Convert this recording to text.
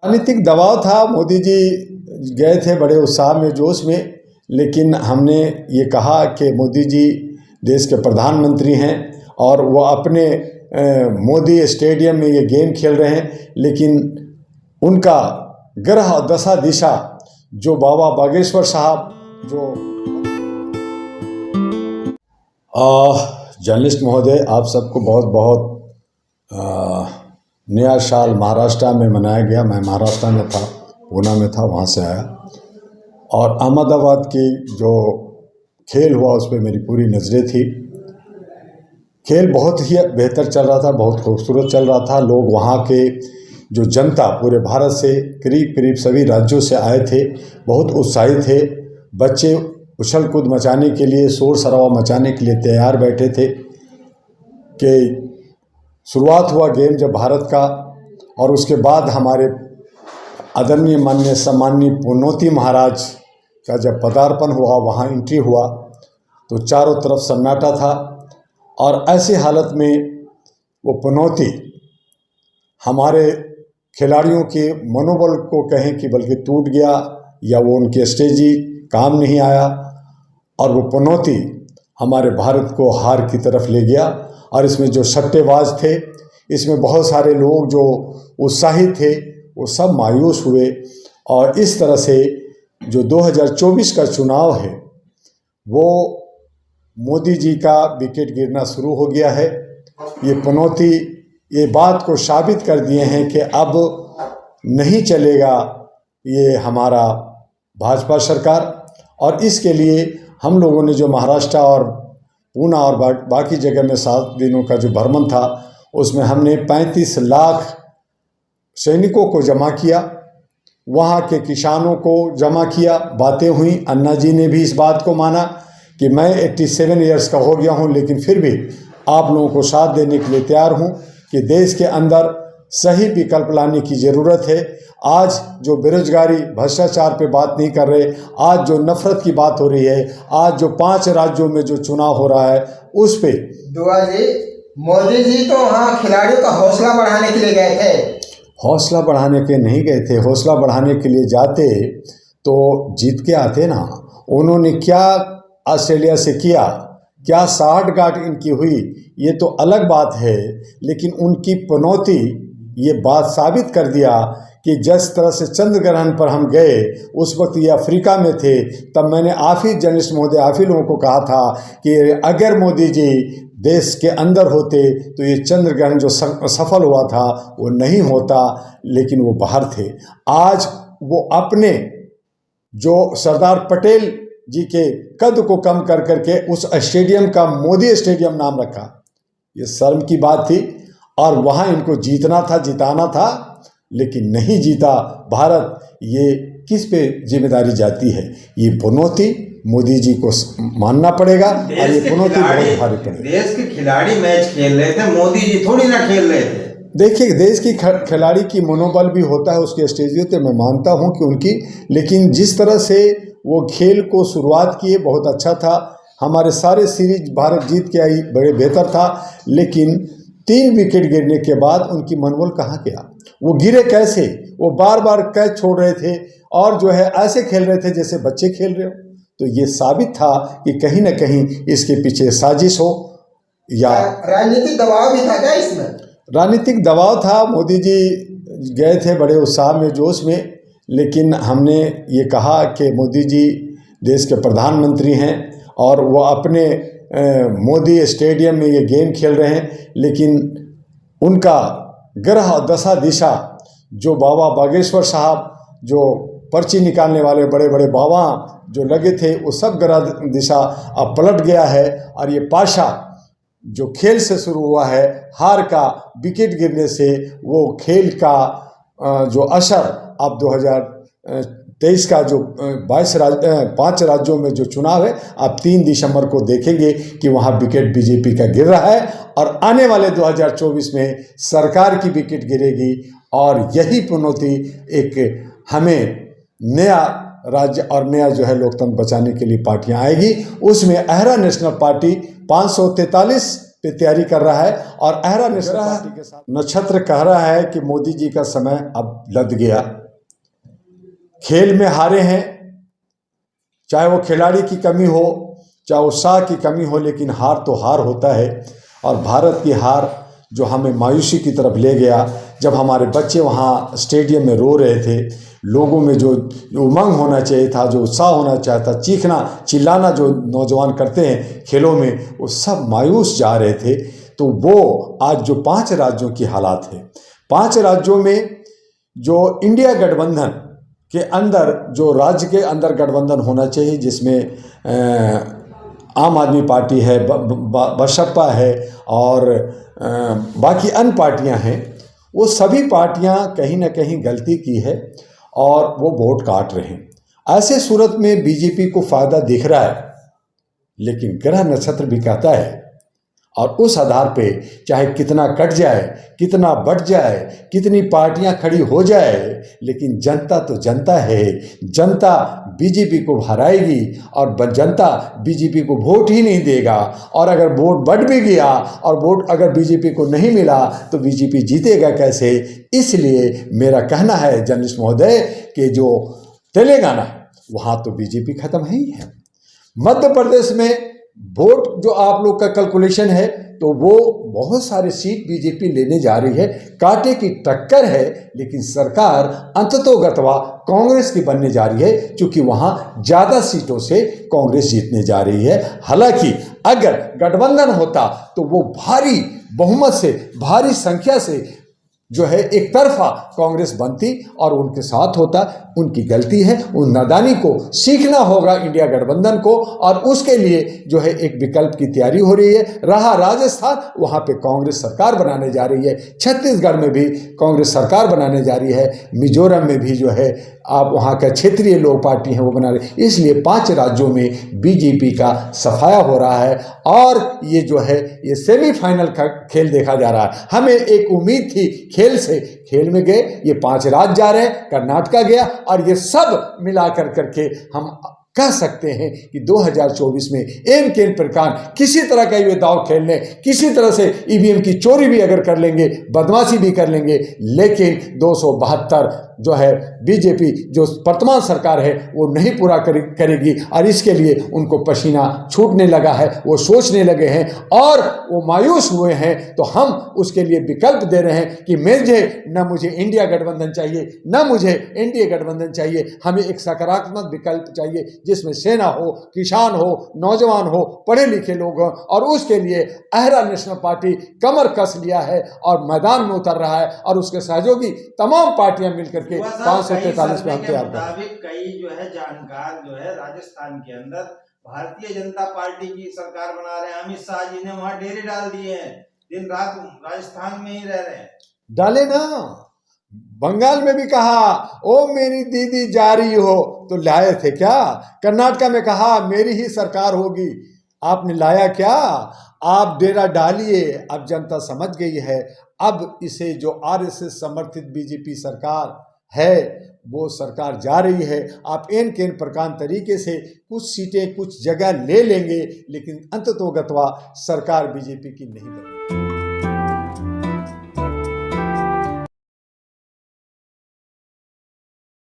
राजनीतिक दबाव था। मोदी जी गए थे बड़े उत्साह में, जोश में, लेकिन हमने ये कहा कि मोदी जी देश के प्रधानमंत्री हैं और वो अपने मोदी स्टेडियम में ये गेम खेल रहे हैं, लेकिन उनका ग्रह और दशा दिशा जो बाबा बागेश्वर साहब जो जर्नलिस्ट महोदय, आप सबको बहुत बहुत नया साल महाराष्ट्र में मनाया गया। मैं महाराष्ट्र में था, पूना में था, वहाँ से आया और अहमदाबाद की जो खेल हुआ उस पर मेरी पूरी नज़रें थी। खेल बहुत ही बेहतर चल रहा था, बहुत खूबसूरत चल रहा था। लोग वहाँ के जो जनता पूरे भारत से करीब करीब सभी राज्यों से आए थे, बहुत उत्साहित थे। बच्चे उछल कूद मचाने के लिए, शोर शराबा मचाने के लिए तैयार बैठे थे कि शुरुआत हुआ गेम जब भारत का, और उसके बाद हमारे आदरणीय माननीय सम्माननीय पुनौती महाराज का जब पदार्पण हुआ, वहाँ एंट्री हुआ, तो चारों तरफ सन्नाटा था। और ऐसी हालत में वो पुनौती हमारे खिलाड़ियों के मनोबल को कहें कि बल्कि टूट गया, या वो उनके स्ट्रेटजी काम नहीं आया, और वो पुनौती हमारे भारत को हार की तरफ ले गया। और इसमें जो सट्टेबाज थे, इसमें बहुत सारे लोग जो उत्साहित थे, वो सब मायूस हुए। और इस तरह से जो 2024 का चुनाव है, वो मोदी जी का विकेट गिरना शुरू हो गया है। ये पुनौती ये बात को साबित कर दिए हैं कि अब नहीं चलेगा ये हमारा भाजपा सरकार। और इसके लिए हम लोगों ने जो महाराष्ट्र और पूना और बाकी जगह में 7 दिनों का जो भ्रमण था, उसमें हमने 35 लाख सैनिकों को जमा किया, वहाँ के किसानों को जमा किया। बातें हुई, अन्ना जी ने भी इस बात को माना कि मैं 87 ईयर्स का हो गया हूँ, लेकिन फिर भी आप लोगों को साथ देने के लिए तैयार हूँ कि देश के अंदर सही विकल्प लाने की ज़रूरत है। आज जो बेरोजगारी, भ्रष्टाचार पे बात नहीं कर रहे, आज जो नफरत की बात हो रही है, आज जो 5 राज्यों में जो चुनाव हो रहा है, उस पे दुआ जी, मोदी जी तो वहाँ खिलाड़ियों का हौसला बढ़ाने के लिए गए थे। हौसला बढ़ाने के नहीं गए थे। हौसला बढ़ाने के लिए जाते तो जीत के आते ना। उन्होंने क्या ऑस्ट्रेलिया से किया, क्या साठगांठ इनकी हुई, ये तो अलग बात है, लेकिन उनकी पनौती ये बात साबित कर दिया कि जिस तरह से चंद्र ग्रहण पर हम गए, उस वक्त ये अफ्रीका में थे। तब मैंने आप ही जर्नलिस्ट महोदय, आप ही लोगों को कहा था कि अगर मोदी जी देश के अंदर होते तो ये चंद्र ग्रहण जो सफल हुआ था वो नहीं होता, लेकिन वो बाहर थे। आज वो अपने जो सरदार पटेल जी के कद को कम कर करके उस स्टेडियम का मोदी स्टेडियम नाम रखा, ये शर्म की बात थी। और वहाँ इनको जीतना था, जिताना था, लेकिन नहीं जीता भारत। ये किस पे जिम्मेदारी जाती है? ये पुनौती मोदी जी को मानना पड़ेगा, और ये पुनौती बहुत भारी पड़ेगी। देश के खिलाड़ी मैच खेल रहे थे, मोदी जी थोड़ी ना खेल रहे थे। देखिए, देश की खिलाड़ी की मनोबल भी होता है, उसके स्टेज पे मैं मानता हूँ कि उनकी, लेकिन जिस तरह से वो खेल को शुरुआत किए बहुत अच्छा था। हमारे सारे सीरीज भारत जीत के आई, बड़े बेहतर था, लेकिन 3 विकेट गिरने के बाद उनकी मनोबल कहाँ गया? वो गिरे कैसे? वो बार बार कैच छोड़ रहे थे और जो है ऐसे खेल रहे थे जैसे बच्चे खेल रहे हो। तो ये साबित था कि कहीं ना कहीं इसके पीछे साजिश हो, या राजनीतिक दबाव भी था क्या इसमें? राजनीतिक दबाव था। मोदी जी गए थे बड़े उत्साह में, जोश में, लेकिन हमने ये कहा कि मोदी जी देश के प्रधानमंत्री हैं और वो अपने मोदी स्टेडियम में ये गेम खेल रहे हैं, लेकिन उनका ग्रह और दशा दिशा जो बाबा बागेश्वर साहब, जो पर्ची निकालने वाले बड़े बड़े बाबा जो लगे थे, वो सब ग्रह दिशा अब पलट गया है। और ये पाशा जो खेल से शुरू हुआ है, हार का, विकेट गिरने से, वो खेल का जो असर अब 2023 का जो 5 राज्यों में जो चुनाव है, आप 3 दिसंबर को देखेंगे कि वहाँ विकेट बीजेपी का गिर रहा है, और आने वाले 2024 में सरकार की विकेट गिरेगी। और यही पुनौती एक हमें नया राज्य और नया जो है लोकतंत्र बचाने के लिए पार्टियां आएगी। उसमें अहरा नेशनल पार्टी 543 पे तैयारी कर रहा है और अहरा नेशनल पार्टी के साथ नक्षत्र कह रहा है कि मोदी जी का समय अब लद गया। खेल में हारे हैं, चाहे वो खिलाड़ी की कमी हो, चाहे उत्साह की कमी हो, लेकिन हार तो हार होता है। और भारत की हार जो हमें मायूसी की तरफ ले गया, जब हमारे बच्चे वहाँ स्टेडियम में रो रहे थे, लोगों में जो उमंग होना चाहिए था, जो उत्साह होना चाहिए था, चीखना चिल्लाना जो नौजवान करते हैं खेलों में, वो सब मायूस जा रहे थे। तो वो आज जो 5 राज्यों की हालात है, 5 राज्यों में जो इंडिया गठबंधन के अंदर, जो राज्य के अंदर गठबंधन होना चाहिए, जिसमें आम आदमी पार्टी है, बसपा है और बाकी अन्य पार्टियां हैं, वो सभी पार्टियां कहीं ना कहीं गलती की है और वो वोट काट रहे हैं। ऐसे सूरत में बीजेपी को फ़ायदा दिख रहा है, लेकिन ग्रह नक्षत्र भी कहता है, और उस आधार पे चाहे कितना कट जाए, कितना बढ़ जाए, कितनी पार्टियां खड़ी हो जाए, लेकिन जनता तो जनता है। जनता बीजेपी को हराएगी और जनता बीजेपी को वोट ही नहीं देगा। और अगर वोट बढ़ भी गया और वोट अगर बीजेपी को नहीं मिला तो बीजेपी जीतेगा कैसे। इसलिए मेरा कहना है जर्नलिस्ट महोदय कि जो तेलंगाना, वहाँ तो बीजेपी खत्म है ही है। मध्य प्रदेश में वोट जो आप लोग का कैलकुलेशन है, तो वो बहुत सारे सीट बीजेपी लेने जा रही है, कांटे की टक्कर है, लेकिन सरकार अंततोगत्वा कांग्रेस की बनने जा रही है, क्योंकि वहाँ ज़्यादा सीटों से कांग्रेस जीतने जा रही है। हालांकि अगर गठबंधन होता तो वो भारी बहुमत से, भारी संख्या से जो है एक तरफा कांग्रेस बनती और उनके साथ होता। उनकी गलती है, उन नादानी को सीखना होगा इंडिया गठबंधन को, और उसके लिए जो है एक विकल्प की तैयारी हो रही है। रहा राजस्थान, वहाँ पे कांग्रेस सरकार बनाने जा रही है, छत्तीसगढ़ में भी कांग्रेस सरकार बनाने जा रही है, मिजोरम में भी जो है आप वहाँ का क्षेत्रीय लोक पार्टी हैं वो बना रहे। इसलिए 5 राज्यों में बीजेपी का सफाया हो रहा है और ये जो है ये सेमीफाइनल का खेल देखा जा रहा है। हमें एक उम्मीद थी खेल से, खेल में गए, ये 5 राज्य जा रहे हैं, कर्नाटका गया, और ये सब मिला कर करके हम कह सकते हैं कि 2024 में एन केन प्रकार किसी तरह का ये दाव खेल लें, किसी तरह से ईवीएम की चोरी भी अगर कर लेंगे, बदमाशी भी कर लेंगे, लेकिन 272 जो है बीजेपी जो वर्तमान सरकार है वो नहीं पूरा करेगी। और इसके लिए उनको पसीना छूटने लगा है, वो सोचने लगे हैं और वो मायूस हुए हैं। तो हम उसके लिए विकल्प दे रहे हैं कि मुझे इंडिया गठबंधन चाहिए, न मुझे एनडीए गठबंधन चाहिए। हमें एक सकारात्मक विकल्प चाहिए जिसमें सेना हो, किसान हो, नौजवान हो, पढ़े लिखे लोग हों, और उसके लिए अहरा नेशनल पार्टी कमर कस लिया है और मैदान में उतर रहा है, और उसके सहयोगी तमाम पार्टियां मिलकर के 543 में हम तैयार कर। कई जो है जानकार जो है राजस्थान के अंदर भारतीय जनता पार्टी की सरकार बना रहे हैं। अमित शाह जी ने वहां डेरे डाल दिए हैं, दिन रात राजस्थान में ही रह रहे हैं। डाले ना, बंगाल में भी कहा ओ मेरी दीदी जा रही हो, तो लाए थे क्या? कर्नाटका में कहा मेरी ही सरकार होगी, आपने लाया क्या? आप डेरा डालिए। अब जनता समझ गई है, अब इसे जो आरएसएस समर्थित बीजेपी सरकार है वो सरकार जा रही है। आप एन केन प्रकार तरीके से कुछ सीटें कुछ जगह ले लेंगे, लेकिन अंततोगत्वा सरकार बीजेपी की नहीं बनेगी।